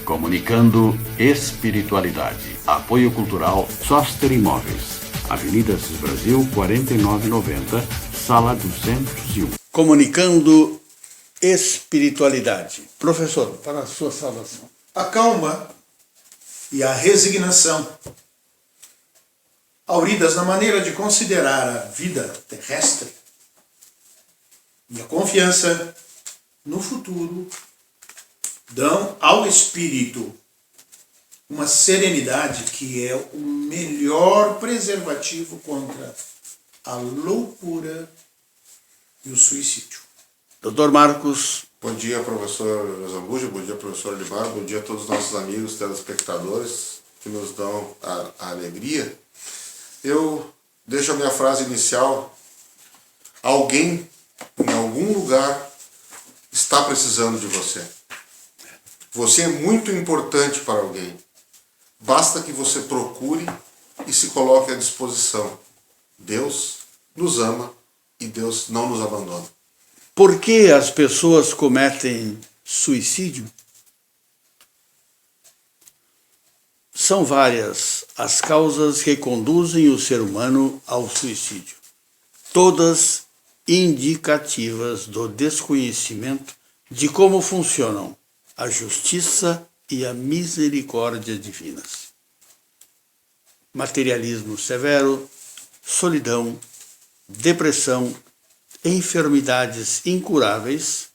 Comunicando espiritualidade. Apoio cultural Soster Imóveis. Avenida Assis Brasil, 4990, sala 201. Comunicando espiritualidade. Professor, para a sua salvação. A calma e a resignação, auridas na maneira de considerar a vida terrestre, e a confiança no futuro, dão ao espírito uma serenidade que é o melhor preservativo contra a loucura e o suicídio. Dr. Marcos. Bom dia, professor Zambuja, bom dia, professor Libar, bom dia a todos os nossos amigos telespectadores que nos dão a alegria. Eu deixo a minha frase inicial: alguém em algum lugar está precisando de você. Você é muito importante para alguém. Basta que você procure e se coloque à disposição. Deus nos ama e Deus não nos abandona. Por que as pessoas cometem suicídio? São várias as causas que conduzem o ser humano ao suicídio. Todas indicativas do desconhecimento de como funcionam a justiça e a misericórdia divinas. Materialismo severo, solidão, depressão, enfermidades incuráveis,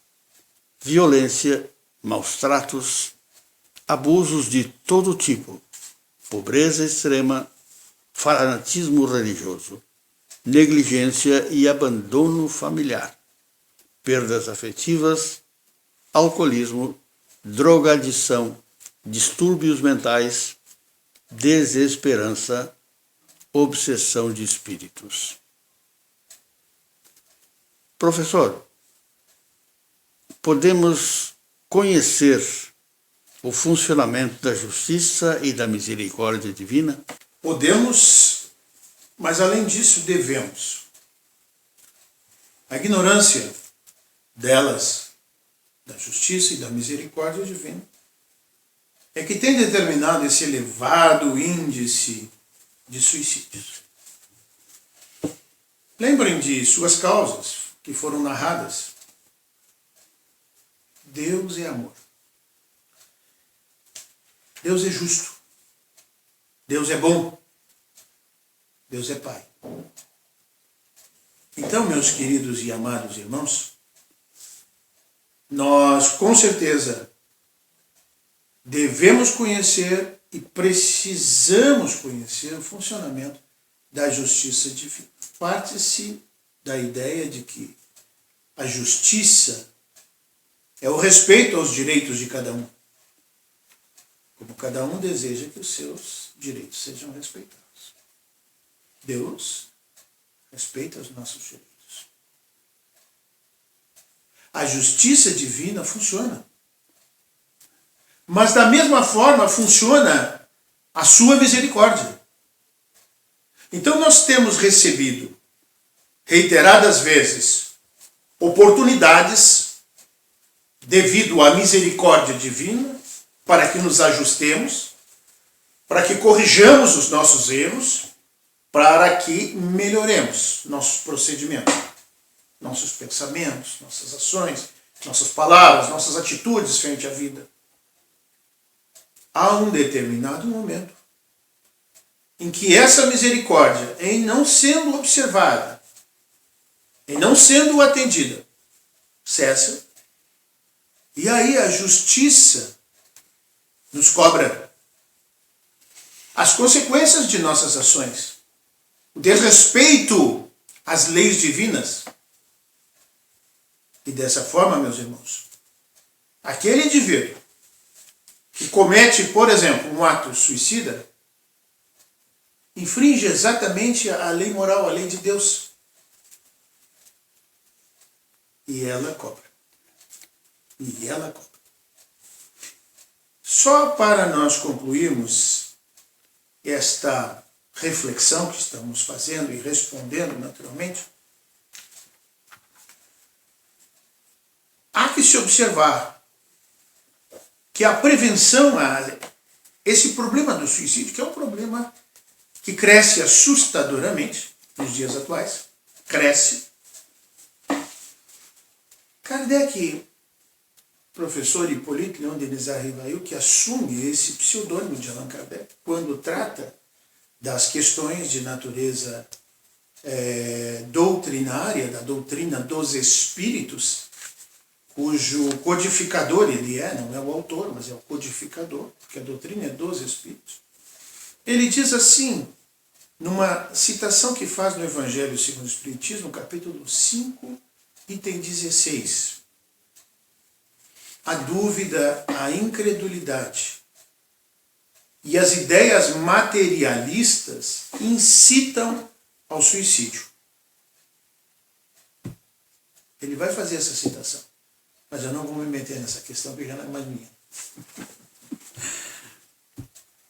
violência, maus tratos, abusos de todo tipo, pobreza extrema, fanatismo religioso, negligência e abandono familiar, perdas afetivas, alcoolismo, drogadição, distúrbios mentais, desesperança, obsessão de espíritos. Professor, podemos conhecer o funcionamento da justiça e da misericórdia divina? Podemos, mas além disso devemos. A ignorância delas, da justiça e da misericórdia divina, é que tem determinado esse elevado índice de suicídios. Lembrem de suas causas que foram narradas. Deus é amor. Deus é justo. Deus é bom. Deus é Pai. Então, meus queridos e amados irmãos, nós, com certeza, devemos conhecer e precisamos conhecer o funcionamento da justiça divina. Parte-se da ideia de que a justiça é o respeito aos direitos de cada um, como cada um deseja que os seus direitos sejam respeitados. Deus respeita os nossos direitos. A justiça divina funciona. Mas da mesma forma funciona a sua misericórdia. Então nós temos recebido reiteradas vezes oportunidades devido à misericórdia divina para que nos ajustemos, para que corrijamos os nossos erros, para que melhoremos nossos procedimentos, nossos pensamentos, nossas ações, nossas palavras, nossas atitudes frente à vida. Há um determinado momento em que essa misericórdia, em não sendo observada, em não sendo atendida, cessa, e aí a justiça nos cobra as consequências de nossas ações, o desrespeito às leis divinas. E dessa forma, meus irmãos, aquele indivíduo que comete, por exemplo, um ato suicida, infringe exatamente a lei moral, a lei de Deus. E ela cobra. E ela cobra. Só para nós concluirmos esta reflexão que estamos fazendo e respondendo naturalmente, há que se observar que a prevenção, esse problema do suicídio, que é um problema que cresce assustadoramente nos dias atuais, cresce. Kardec, professor Hippolyte Léon Denis Rivail, que assume esse pseudônimo de Allan Kardec, quando trata das questões de natureza doutrinária, da doutrina dos espíritos, cujo codificador ele não é o autor, mas é o codificador, porque a doutrina é dos espíritos. Ele diz assim, numa citação que faz no Evangelho segundo o Espiritismo, capítulo 5, item 16. A dúvida, a incredulidade e as ideias materialistas incitam ao suicídio. Ele vai fazer essa citação, mas eu não vou me meter nessa questão, porque já não é mais minha.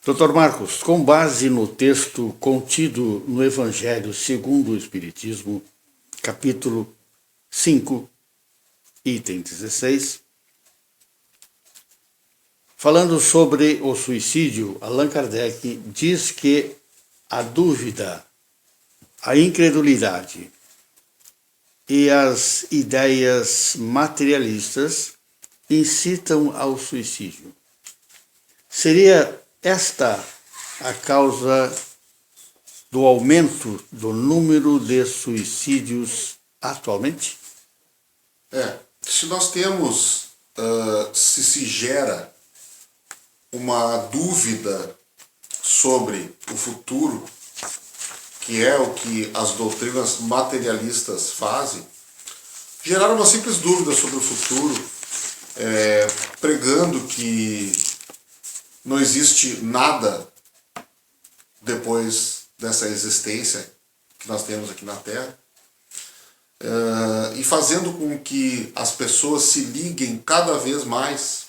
Dr. Marcos, com base no texto contido no Evangelho segundo o Espiritismo, capítulo 5, item 16, falando sobre o suicídio, Allan Kardec diz que a dúvida, a incredulidade e as ideias materialistas incitam ao suicídio. Seria esta a causa do aumento do número de suicídios atualmente? Se nós temos, se gera uma dúvida sobre o futuro, que é o que as doutrinas materialistas fazem, gerar uma simples dúvida sobre o futuro, pregando que não existe nada depois dessa existência que nós temos aqui na Terra, e fazendo com que as pessoas se liguem cada vez mais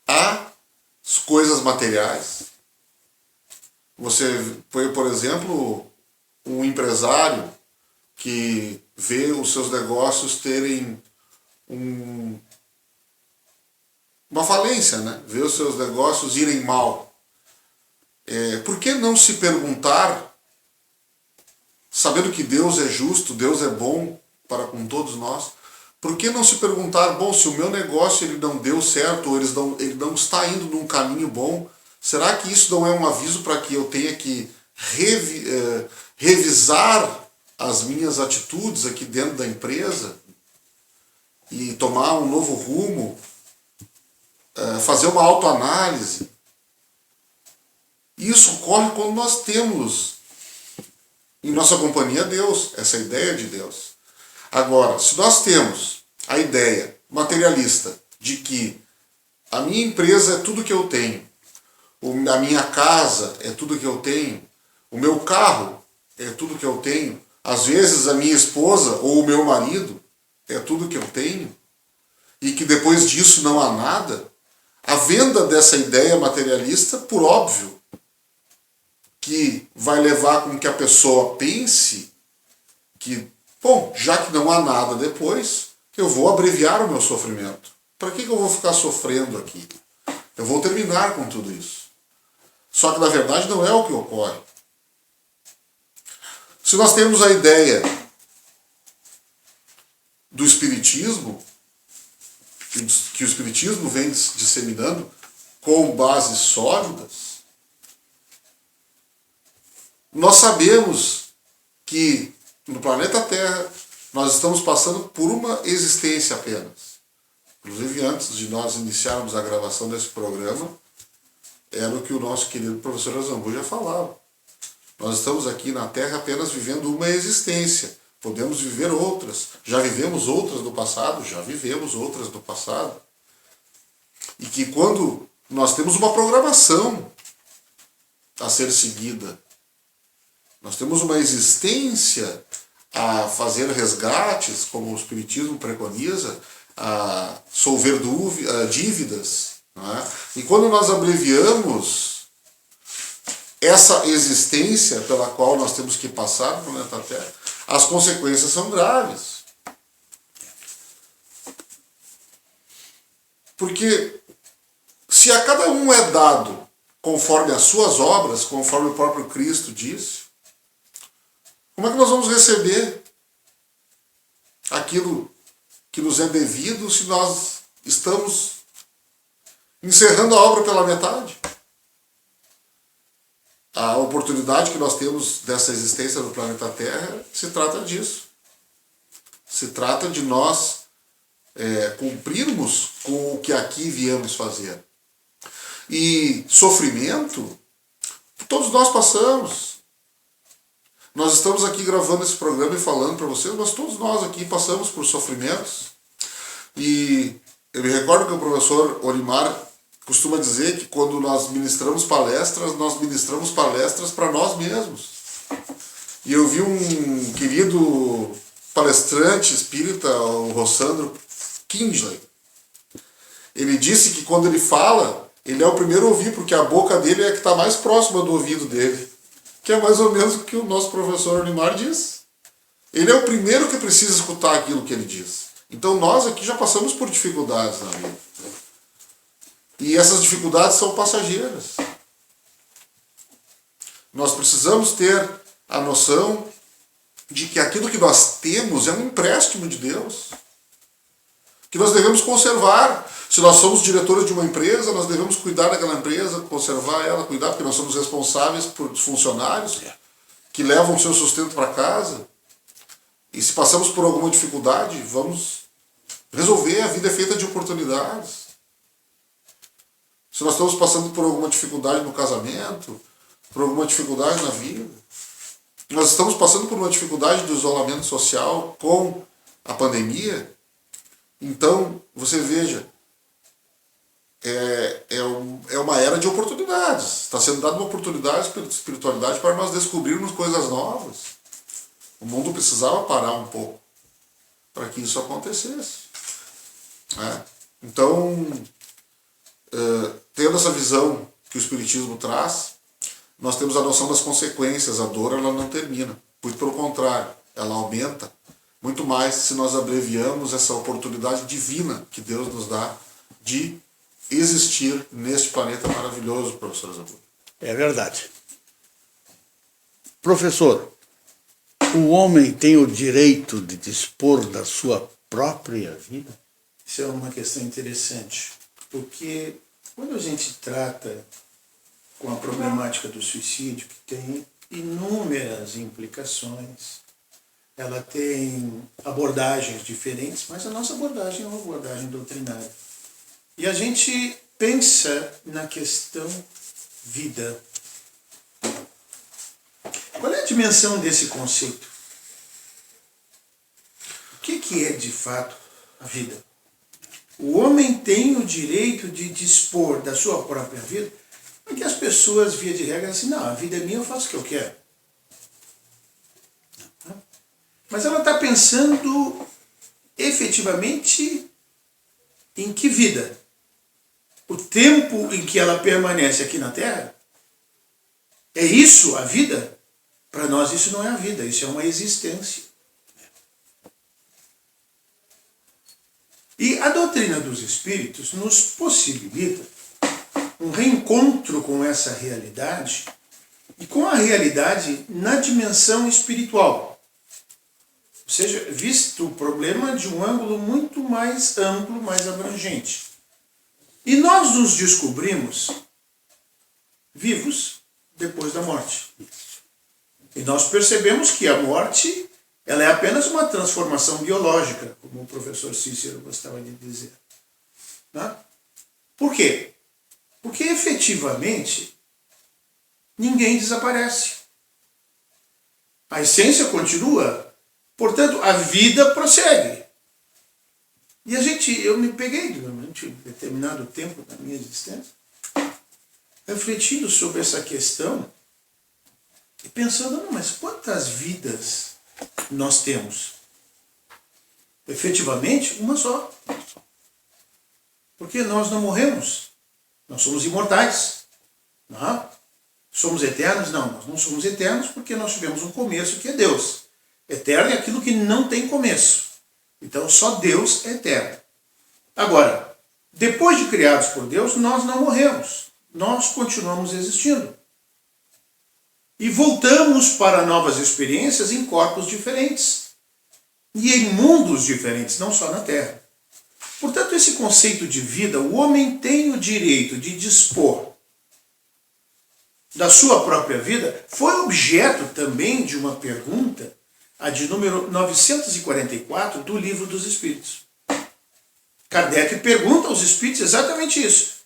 às coisas materiais. Você foi, por exemplo, um empresário que vê os seus negócios terem uma falência, né? Vê os seus negócios irem mal. Por que não se perguntar, sabendo que Deus é justo, Deus é bom para com todos nós, por que não se perguntar, bom, se o meu negócio ele não deu certo, ou ele não está indo num caminho bom, será que isso não é um aviso para que eu tenha que revisar as minhas atitudes aqui dentro da empresa e tomar um novo rumo, fazer uma autoanálise? Isso ocorre quando nós temos em nossa companhia Deus, essa ideia de Deus. Agora, se nós temos a ideia materialista de que a minha empresa é tudo que eu tenho, a minha casa é tudo que eu tenho, o meu carro é tudo que eu tenho, às vezes a minha esposa ou o meu marido é tudo que eu tenho, e que depois disso não há nada, a venda dessa ideia materialista, por óbvio, que vai levar com que a pessoa pense que, bom, já que não há nada depois, eu vou abreviar o meu sofrimento. Para que eu vou ficar sofrendo aqui? Eu vou terminar com tudo isso. Só que na verdade não é o que ocorre. Se nós temos a ideia do Espiritismo, que o Espiritismo vem disseminando com bases sólidas, nós sabemos que no planeta Terra nós estamos passando por uma existência apenas. Inclusive, antes de nós iniciarmos a gravação desse programa, era o que o nosso querido professor Azambuja falava. Nós estamos aqui na Terra apenas vivendo uma existência. Podemos viver outras. Já vivemos outras do passado? Já vivemos outras do passado. E que quando nós temos uma programação a ser seguida, nós temos uma existência a fazer resgates, como o Espiritismo preconiza, a solver dívidas. Não é? E quando nós abreviamos essa existência pela qual nós temos que passar no planeta Terra, as consequências são graves. Porque se Se a cada um é dado conforme as suas obras, conforme o próprio Cristo disse, como é que nós vamos receber aquilo que nos é devido se nós estamos encerrando a obra pela metade? A oportunidade que nós temos dessa existência no planeta Terra se trata disso. Se trata de nós cumprirmos com o que aqui viemos fazer. E sofrimento, todos nós passamos. Nós estamos aqui gravando esse programa e falando para vocês, mas todos nós aqui passamos por sofrimentos. E eu me recordo que o professor Olimar costuma dizer que quando nós ministramos palestras para nós mesmos. E eu vi um querido palestrante espírita, o Rossandro Kingsley. Ele disse que quando ele fala, ele é o primeiro a ouvir, porque a boca dele é a que está mais próxima do ouvido dele. Que é mais ou menos o que o nosso professor Olimar diz. Ele é o primeiro que precisa escutar aquilo que ele diz. Então nós aqui já passamos por dificuldades na vida. E essas dificuldades são passageiras. Nós precisamos ter a noção de que aquilo que nós temos é um empréstimo de Deus, que nós devemos conservar. Se nós somos diretores de uma empresa, nós devemos cuidar daquela empresa, conservar ela, cuidar, porque nós somos responsáveis por funcionários que levam o seu sustento para casa. E se passamos por alguma dificuldade, vamos resolver. A vida é feita de oportunidades. Se nós estamos passando por alguma dificuldade no casamento, por alguma dificuldade na vida, nós estamos passando por uma dificuldade do isolamento social com a pandemia, então, você veja, é uma era de oportunidades. Está sendo dada uma oportunidade de espiritualidade para nós descobrirmos coisas novas. O mundo precisava parar um pouco para que isso acontecesse. Então, tendo essa visão que o Espiritismo traz, nós temos a noção das consequências. A dor, ela não termina. Muito pelo contrário, ela aumenta muito mais se nós abreviamos essa oportunidade divina que Deus nos dá de existir neste planeta maravilhoso, professor Zambujo. É verdade. Professor, o homem tem o direito de dispor da sua própria vida? Isso é uma questão interessante, porque quando a gente trata com a problemática do suicídio, que tem inúmeras implicações, ela tem abordagens diferentes, mas a nossa abordagem é uma abordagem doutrinária. E a gente pensa na questão vida. Qual é a dimensão desse conceito? O que é de fato a vida? O homem tem o direito de dispor da sua própria vida, porque as pessoas, via de regra, dizem assim, não, a vida é minha, eu faço o que eu quero. Mas ela está pensando efetivamente em que vida? O tempo em que ela permanece aqui na Terra? É isso a vida? Para nós isso não é a vida, isso é uma existência. E a doutrina dos Espíritos nos possibilita um reencontro com essa realidade e com a realidade na dimensão espiritual. Ou seja, visto o problema de um ângulo muito mais amplo, mais abrangente. E nós nos descobrimos vivos depois da morte. E nós percebemos que a morte, ela é apenas uma transformação biológica, como o professor Cícero gostava de dizer. Né? Por quê? Porque efetivamente ninguém desaparece. A essência continua. Portanto, a vida prossegue. E eu me peguei durante determinado tempo da minha existência, refletindo sobre essa questão e pensando, não, mas quantas vidas nós temos? Efetivamente, uma só. Porque nós não morremos. Nós somos imortais. Não? Somos eternos? Não, nós não somos eternos porque nós tivemos um começo que é Deus. Eterno é aquilo que não tem começo. Então só Deus é eterno. Agora, Depois de criados por Deus, nós não morremos. Nós continuamos existindo. E voltamos para novas experiências em corpos diferentes. E em mundos diferentes, não só na Terra. Portanto, esse conceito de vida, o homem tem o direito de dispor da sua própria vida, foi objeto também de uma pergunta, a de número 944 do Livro dos Espíritos. Kardec pergunta aos espíritos exatamente isso.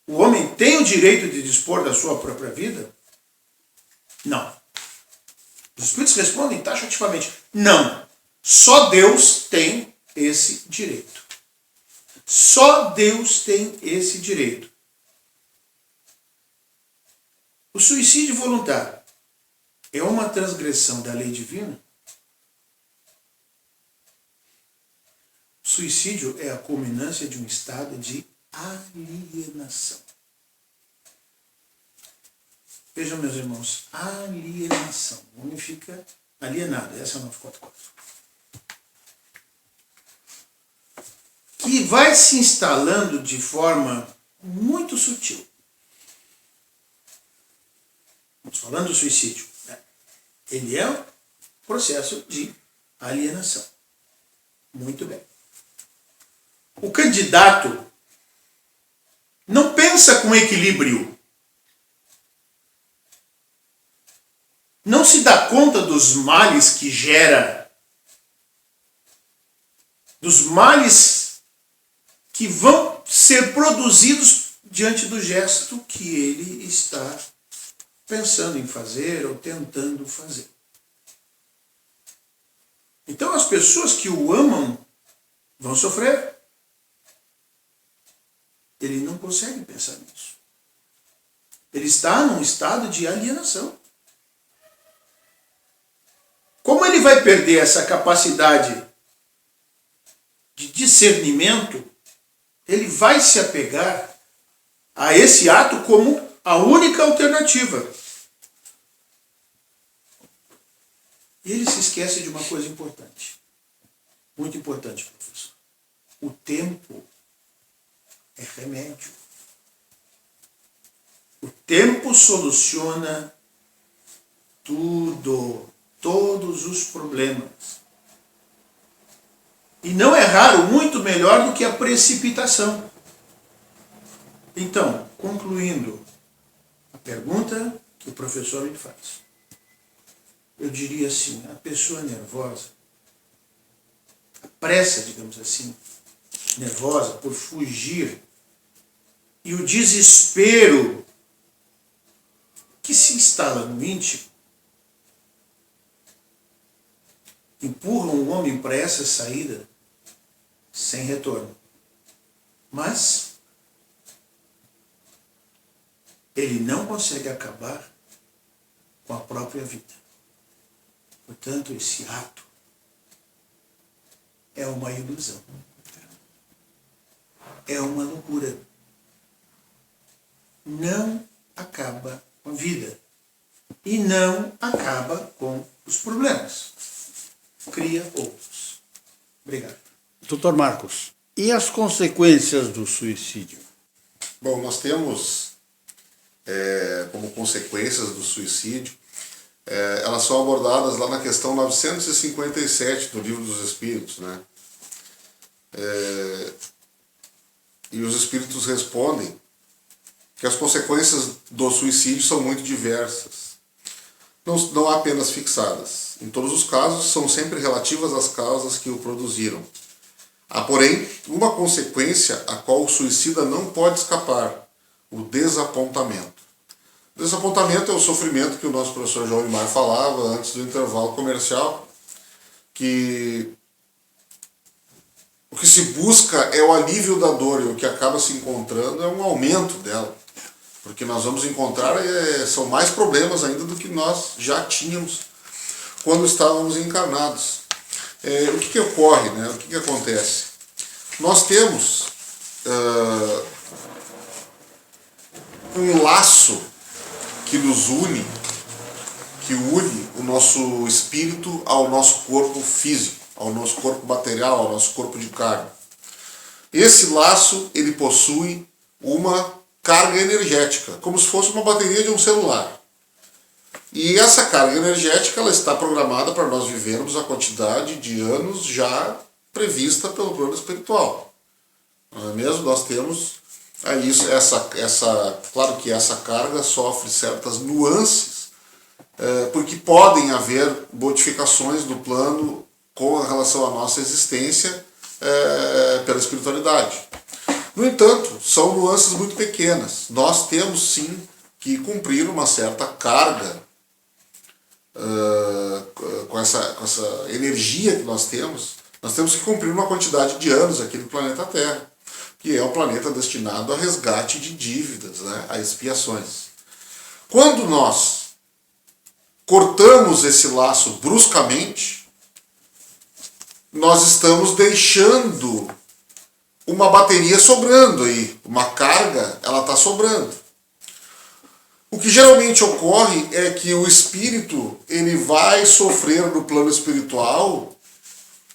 O homem tem o direito de dispor da sua própria vida? Não. Os espíritos respondem taxativamente: não. Só Deus tem esse direito. Só Deus tem esse direito. O suicídio voluntário é uma transgressão da lei divina? O suicídio é a culminância de um estado de alienação. Vejam, meus irmãos, alienação. O homem fica alienado. Essa é a 944. Que vai se instalando de forma muito sutil. Estamos falando do suicídio. Ele é um processo de alienação. Muito bem. O candidato não pensa com equilíbrio. Não se dá conta dos males que gera. Dos males que vão ser produzidos diante do gesto que ele está pensando em fazer ou tentando fazer. Então as pessoas que o amam vão sofrer. Ele não consegue pensar nisso. Ele está num estado de alienação. Como ele vai perder essa capacidade de discernimento, ele vai se apegar a esse ato como a única alternativa. E ele se esquece de uma coisa importante. Muito importante, professor. O tempo é remédio. O tempo soluciona tudo, todos os problemas. E não é raro, muito melhor do que a precipitação. Então, concluindo a pergunta que o professor me faz, eu diria assim: a pessoa nervosa, a pressa, digamos assim, nervosa por fugir, e o desespero que se instala no íntimo, empurram o homem para essa saída sem retorno. Mas ele não consegue acabar com a própria vida. Portanto, esse ato é uma ilusão. É uma loucura. Não acaba com a vida. E não acaba com os problemas. Cria outros. Obrigado. Doutor Marcos, e as consequências do suicídio? Bom, nós temos como consequências do suicídio, elas são abordadas lá na questão 957 do Livro dos Espíritos, né? E os Espíritos respondem que as consequências do suicídio são muito diversas. Não apenas fixadas. Em todos os casos, são sempre relativas às causas que o produziram. Há, porém, uma consequência a qual o suicida não pode escapar: o desapontamento. O desapontamento é o sofrimento que o nosso professor João Imar falava antes do intervalo comercial, que o que se busca é o alívio da dor, e o que acaba se encontrando é um aumento dela. Porque nós vamos encontrar, são mais problemas ainda do que nós já tínhamos quando estávamos encarnados. O que ocorre, né? O que acontece? Nós temos um laço que nos une, que une o nosso espírito ao nosso corpo físico, ao nosso corpo material, ao nosso corpo de carne. Esse laço, ele possui uma carga energética, como se fosse uma bateria de um celular. E essa carga energética, ela está programada para nós vivermos a quantidade de anos já prevista pelo plano espiritual. Não é mesmo? Nós temos aí claro que essa carga sofre certas nuances, porque podem haver modificações do plano com relação à nossa existência pela espiritualidade. No entanto, são nuances muito pequenas. Nós temos sim que cumprir uma certa carga com essa energia que nós temos que cumprir uma quantidade de anos aqui no planeta Terra, que é um planeta destinado a resgate de dívidas, né, a expiações. Quando nós cortamos esse laço bruscamente, nós estamos deixando uma bateria sobrando aí, uma carga, ela está sobrando. O que geralmente ocorre é que o espírito, ele vai sofrer no plano espiritual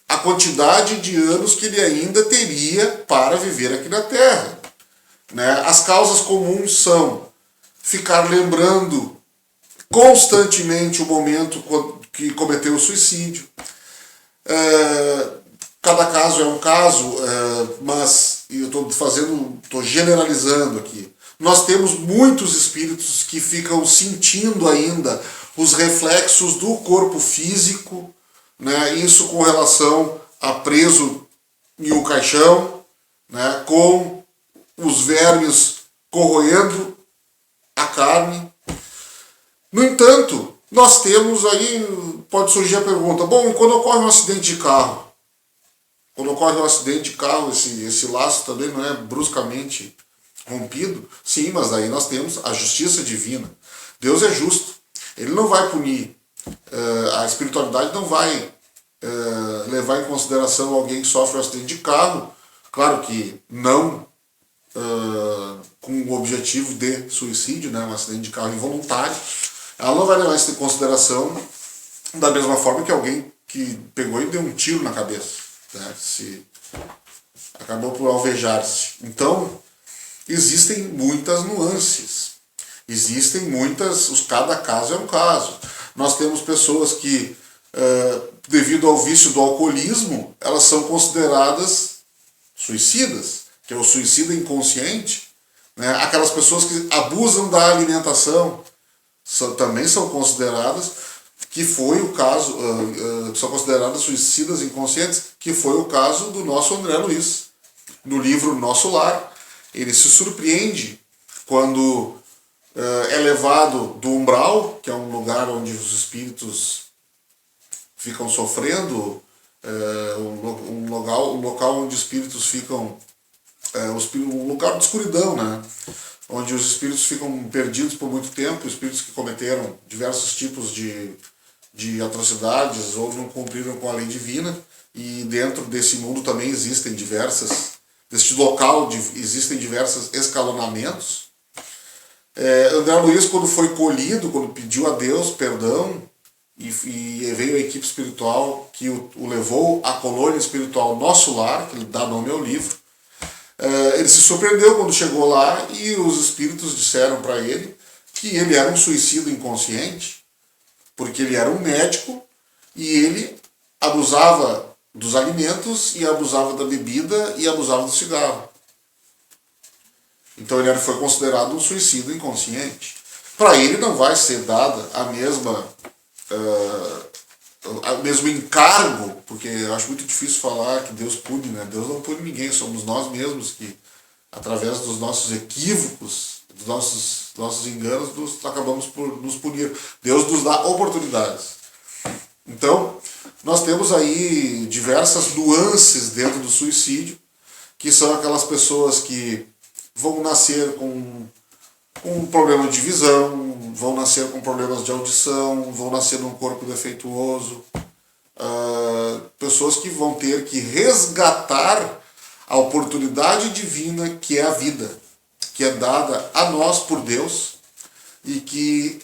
a quantidade de anos que ele ainda teria para viver aqui na Terra. Né? As causas comuns são ficar lembrando constantemente o momento que cometeu o suicídio. Cada caso é um caso, mas eu estou generalizando aqui. Nós temos muitos espíritos que ficam sentindo ainda os reflexos do corpo físico, né? Isso com relação a preso em um caixão, né? Com os vermes corroendo a carne. No entanto, nós temos aí, pode surgir a pergunta, bom, e quando ocorre um acidente de carro? Quando ocorre um acidente de carro, esse laço também não é bruscamente rompido? Sim, mas aí nós temos a justiça divina. Deus é justo. Ele não vai punir. A espiritualidade não vai levar em consideração alguém que sofre um acidente de carro. Claro que não com o objetivo de suicídio, né, um acidente de carro involuntário. Ela não vai levar isso em consideração da mesma forma que alguém que pegou e deu um tiro na cabeça. Né, acabou por alvejar-se. Então, existem muitas nuances. Existem muitas... Cada caso é um caso. Nós temos pessoas que, devido ao vício do alcoolismo, elas são consideradas suicidas, que é o suicida inconsciente. Né? Aquelas pessoas que abusam da alimentação também são consideradas, que foi o caso, são consideradas suicidas inconscientes, que foi o caso do nosso André Luiz. No livro Nosso Lar, ele se surpreende quando é levado do umbral, que é um lugar onde os espíritos ficam sofrendo, um local onde os espíritos ficam, um lugar de escuridão, né? Onde os espíritos ficam perdidos por muito tempo, espíritos que cometeram diversos tipos de atrocidades ou não cumpriram com a lei divina, e dentro desse mundo também existem deste local existem diversos escalonamentos. André Luiz, quando foi colhido, quando pediu a Deus perdão, e veio a equipe espiritual que o levou à colônia espiritual Nosso Lar, que ele dá nome ao livro, ele se surpreendeu quando chegou lá e os espíritos disseram para ele que ele era um suicida inconsciente, porque ele era um médico e ele abusava dos alimentos e abusava da bebida e abusava do cigarro. Então ele foi considerado um suicida inconsciente. Para ele não vai ser dada o mesmo encargo, porque eu acho muito difícil falar que Deus pune, né? Deus não pune ninguém, somos nós mesmos que, através dos nossos equívocos, dos nossos enganos, acabamos por nos punir. Deus nos dá oportunidades. Então, nós temos aí diversas nuances dentro do suicídio, que são aquelas pessoas que vão nascer com um problema de visão, vão nascer com problemas de audição, vão nascer num corpo defeituoso, pessoas que vão ter que resgatar a oportunidade divina que é a vida, que é dada a nós por Deus, e que,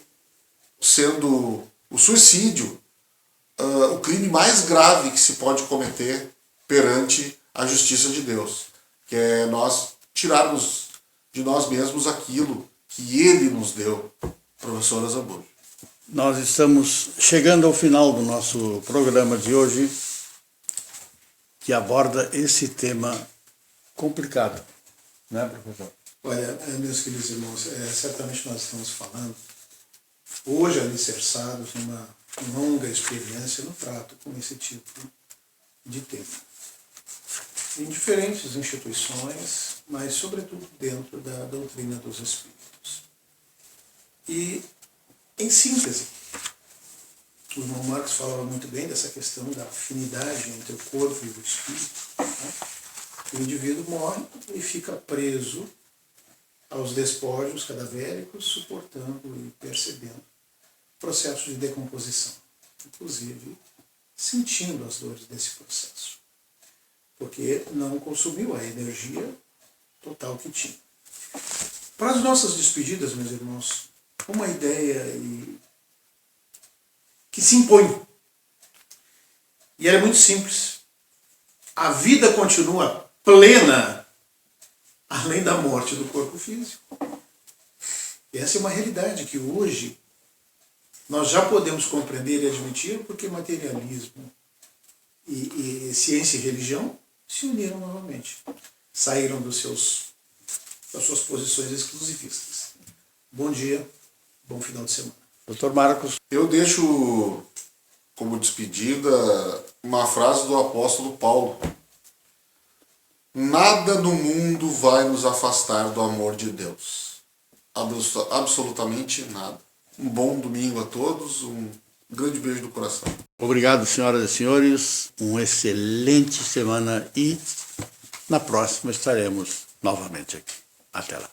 sendo o suicídio o crime mais grave que se pode cometer perante a justiça de Deus, que é nós tirarmos de nós mesmos aquilo que ele nos deu, professor Azambuja. Nós estamos chegando ao final do nosso programa de hoje, que aborda esse tema complicado, né, professor? Olha, meus queridos irmãos, certamente nós estamos falando, hoje alicerçados numa longa experiência no trato com esse tipo de tema. Em diferentes instituições, mas sobretudo dentro da doutrina dos Espíritos. E, em síntese, o irmão Marcos falava muito bem dessa questão da afinidade entre o corpo e o espírito. Né? O indivíduo morre e fica preso aos despojos cadavéricos, suportando e percebendo processos de decomposição, inclusive sentindo as dores desse processo, porque não consumiu a energia total que tinha. Para as nossas despedidas, meus irmãos, uma ideia que se impõe, e ela é muito simples. A vida continua plena além da morte do corpo físico. Essa é uma realidade que hoje nós já podemos compreender e admitir, porque materialismo e ciência e religião se uniram novamente. Saíram das suas posições exclusivistas. Bom dia, bom final de semana. Doutor Marcos. Eu deixo como despedida uma frase do apóstolo Paulo. Nada no mundo vai nos afastar do amor de Deus. Absolutamente nada. Um bom domingo a todos, um grande beijo do coração. Obrigado, senhoras e senhores. Uma excelente semana e na próxima estaremos novamente aqui. Até lá.